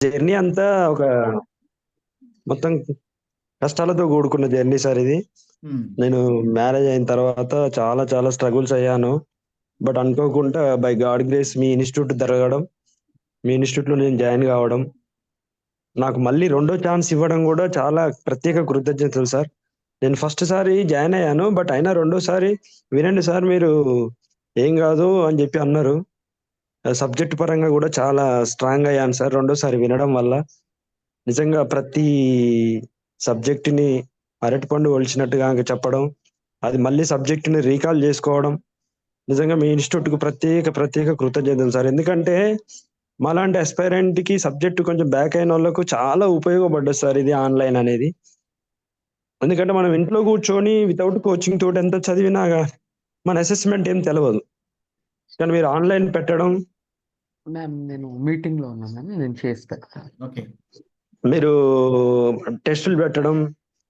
Journey అంతా ఒక మొత్తం కష్టాలతో కూడుకున్న జర్నీ సార్ ఇది. హ్మ్. నేను మ్యారేజ్ అయిన తర్వాత చాలా చాలా స్ట్రగుల్స్ అయ్యాను. బట్ అనుకోకుండా by God grace me institute జరగడం, మీ ఇన్‌స్టిట్యూట్‌లో నేను జాయిన్ కావడం, నాకు మళ్ళీ రెండో ఛాన్స్ ఇవ్వడం గూడా చాలా ప్రత్యేక కృతజ్ఞతలు సార్. నేను ఫస్ట్ సారి జాయిన్ అయ్యాను. బట్ అయినా రెండోసారి వినండి సార్ మీరు ఏం గాదు అని జెప్పి అన్నారు. సబ్జెక్ట్ పరంగా గూడా చాలా స్ట్రాంగ్ అయ్యాను సార్ రెండోసారి వినడం వల్ల. నిజంగా ప్రతి సబ్జెక్ట్‌ని అరటిపండు ఒలిచినట్టుగా చెప్పడం, అది మళ్ళీ సబ్జెక్ట్‌ని రీకాల్ జేసుకోవడం, నిజంగా మీ ఇన్‌స్టిట్యూట్‌కి ప్రత్యేక కృతజ్ఞతలు సార్. ఎందుకంటే మాలాంటి యాస్పైరెంట్‌కి సబ్జెక్ట్ కొంచెం బ్యాక్ అయినోళ్ళకు చాలా ఉపయోగపడ్డది సార్ ఇది ఆన్‌లైన్ అనేది. ఎందుకంటే మనం ఇంట్లో కూర్చొని వితౌట్ కోచింగ్ తోటి ఎంత చదివినా మన అసెస్‌మెంట్ ఏం తెలవదు. కానీ మీరు ఆన్‌లైన్ పెట్టడం, మ్యామ్ నేను మీటింగ్‌లో ఉన్నాను మ్యామ్. నేను చేసి పెడతాను. ఓకే. మీరు టెస్టులు పెట్టడం,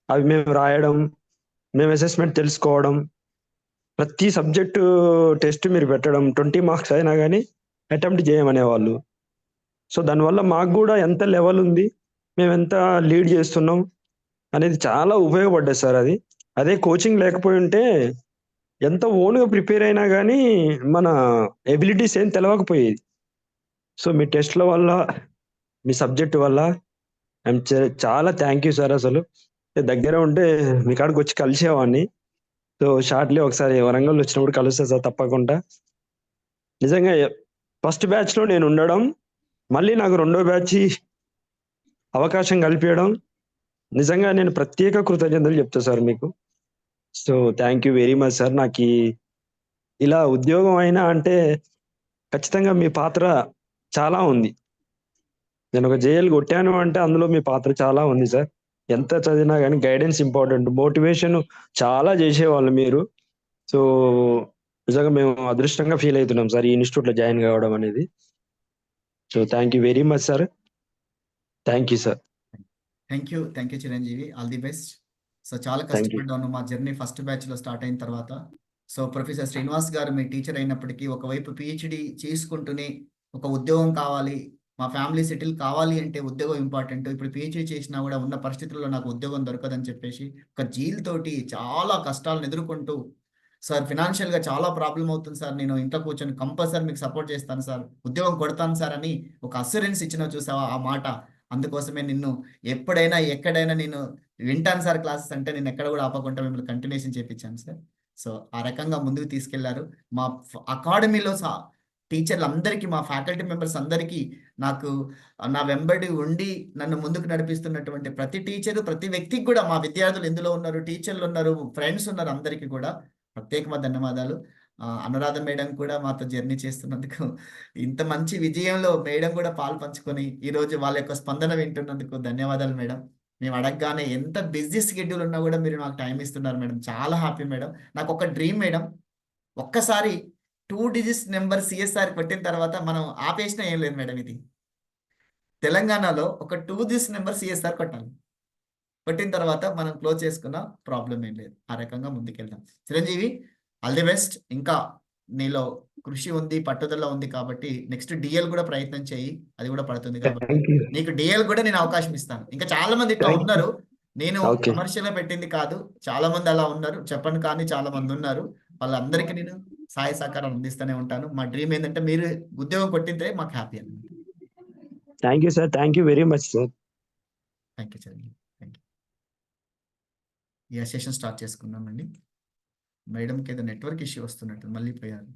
అవి మేము రాయడం, మేము అసెస్‌మెంట్ తెలుసుకోవడం, ప్రతి సబ్జెక్టు టెస్ట్ మీరు పెట్టడం 20 మార్క్స్ అయినా గాని అటెంప్ట్ చేయమనేవాళ్ళు. సో, దానివల్ల మాకు గూడా ఎంత లెవెల్ ఉంది, మేమెంత లీడ్ చేస్తున్నాం అనేది చాలా ఉపయోగపడ్డది సార్ అది. అదే కోచింగ్ లేకపోయుంటే ఎంత ఓన్‌గా ప్రిపేర్ అయినా గాని మన ఎబిలిటీస్ ఏం తెలవకపోయేది. సో, మీ టెస్ట్‌ల వల్ల, మీ సబ్జెక్ట్ వల్ల ఐయామ్ చాలా థాంక్ యూ సార్ అసలు. దగ్గర ఉంటే మీ కాడికొచ్చి కలిసేవాడిని. సో, షార్ట్‌లీ ఒకసారి వరంగల్ వచ్చినప్పుడు కలుస్తా సార్ తప్పకుండా. నిజంగా ఫస్ట్ బ్యాచ్‌లో నేనుండడం, మళ్ళీ నాకు రెండో బ్యాచ్ అవకాశం కల్పియడం, నిజంగా నేను ప్రత్యేక కృతజ్ఞతలు చెప్తా సార్ మీకు. So, thank you very much sir. ఇలా ఉద్యోగం అయినా అంటే ఖచ్చితంగా మీ పాత్ర చాలా ఉంది. నేనొక జేఎల్ కొట్టాను అంటే అందులో మీ పాత్ర చాలా ఉంది సార్. ఎంత చదివినా గాని గైడెన్స్ ఇంపార్టెంట్. మోటివేషన్ చాలా చేసేవాళ్ళు మీరు. సో, నిజంగా మేము అదృష్టంగా ఫీల్ అయితున్నాం సార్ ఈ ఇన్‌స్టిట్యూట్‌లో జాయిన్ కావడం అనేది. So, thank you very much sir. Thank you sir. Thank you. Thank you Chiranjeevi. All the best. So, చాలా థాంక్ యూ. కష్టపడ్డాను మా జర్నీ ఫస్ట్ బ్యాచ్‌లో స్టార్ట్ అయిన తర్వాత. సో, ప్రొఫెసర్ శ్రీనివాస్ గారు మీ టీచర్ అయినప్పటికీ ఒకవైపు పీహెచ్‌డీ చేసుకుంటూనే ఒక ఉద్యోగం కావాలి, మా ఫ్యామిలీ సెటిల్ కావాలి అంటే ఉద్యోగం ఇంపార్టెంట్. ఇప్పుడు పీహెచ్‌డీ చేసినా గూడా ఉన్న పరిస్థితుల్లో నాకు ఉద్యోగం దొరకదని చెప్పేసి ఒక జీల్ తోటి చాలా కష్టాలను ఎదుర్కొంటూ, సార్ ఫినాన్షియల్‌గా చాలా ప్రాబ్లమ్ అవుతుంది సార్. నేను ఇంట్లో కూర్చొని కంపల్సరీ మీకు సపోర్ట్ చేస్తాను సార్. ఉద్యోగం కొడతాను సార్ అని ఒక అస్యూరెన్స్ ఇచ్చినావు చూసావా ఆ మాట. అందుకోసమే నిన్ను ఎప్పుడైనా, ఎక్కడైనా నేను వింటాను సార్ క్లాసెస్ అంటే నేనెక్కడ గూడా ఆపకుండా మిమ్మల్ని కంటిన్యూషన్ చేపిచ్చాను సార్. సో, ఆ రకంగా ముందుకు తీసుకెళ్లారు. మా అకాడమీలో టీచర్లందరికీ, మా ఫ్యాకల్టీ మెంబర్స్ అందరికీ నాకు నా వెంబడి ఉండి నన్ను ముందుకు నడిపిస్తున్నటువంటి ప్రతి టీచరు, ప్రతి వ్యక్తికి గూడా మా విద్యార్థులు ఇందులో ఉన్నారు, టీచర్లున్నారు, ఫ్రెండ్స్ ఉన్నారు అందరికీ గూడా ప్రత్యేకమైన ధన్యవాదాలు. అనురాధ మేడం కూడా మాతో జర్నీ చేస్తున్నందుకు, ఇంత మంచి విజయంలో మేడం గూడా పాలు పంచుకొని, ఈరోజు వాళ్ళ యొక్క స్పందన వింటున్నందుకు ధన్యవాదాలు మేడం. మేము అడగగానే ఎంత బిజీ షెడ్యూల్ ఉన్నా గూడా మీరు నాకు టైమ్ ఇస్తున్నారు మేడం. చాలా హ్యాపీ మేడం. నాకొక డ్రీమ్ మేడం. ఒక్కసారి 2 డిజిట్స్ నంబర్ సీఎస్ఆర్ కొట్టిన తర్వాత మనం ఆపేసినా ఏం లేదు మేడం ఇది. తెలంగాణలో ఒక 2 డిజిట్స్ నంబర్ సీఎస్ఆర్ కొట్టాలి. కొట్టిన తర్వాత మనం క్లోజ్ చేసుకున్న ప్రాబ్లమ్ ఏం లేదు. ఆ రకంగా ముందుకెళ్దాం. Chiranjeevi all the best. ఇంకా నీలో కృషి ఉంది, పట్టుదల ఉంది కాబట్టి నెక్స్ట్ డీఎల్ కూడా ప్రయత్నం చేయి. అది కూడా పడుతుంది కాబట్టి థాంక్ యూ. నీకు డీఎల్ కూడా నేను అవకాశం ఇస్తాను. ఇంకా చాలా మంది ఇట్లా థాంక్ యూ. ఉన్నారు. నేను ఓకే. కమర్షియల్‌గా పెట్టింది కాదు. చాలా మంది అలా ఉన్నారు. చెప్పను కానీ చాలా మంది ఉన్నారు. వాళ్ళందరికీ నేను సహాయ సహకారాలు అందిస్తూనే ఉంటాను. మా డ్రీమ్ ఏందంటే మీరు ఉద్యోగం కొట్టిందే మాకు హ్యాపీ అన్నమాట. Thank you sir. Thank you very much sir. Thank you Chiranjeevi. Thank you. Session start చేసుకుందామండి. మేడంకి ఏదో నెట్వర్క్ ఇష్యూ వస్తున్నట్టు మళ్ళీ పోయారు.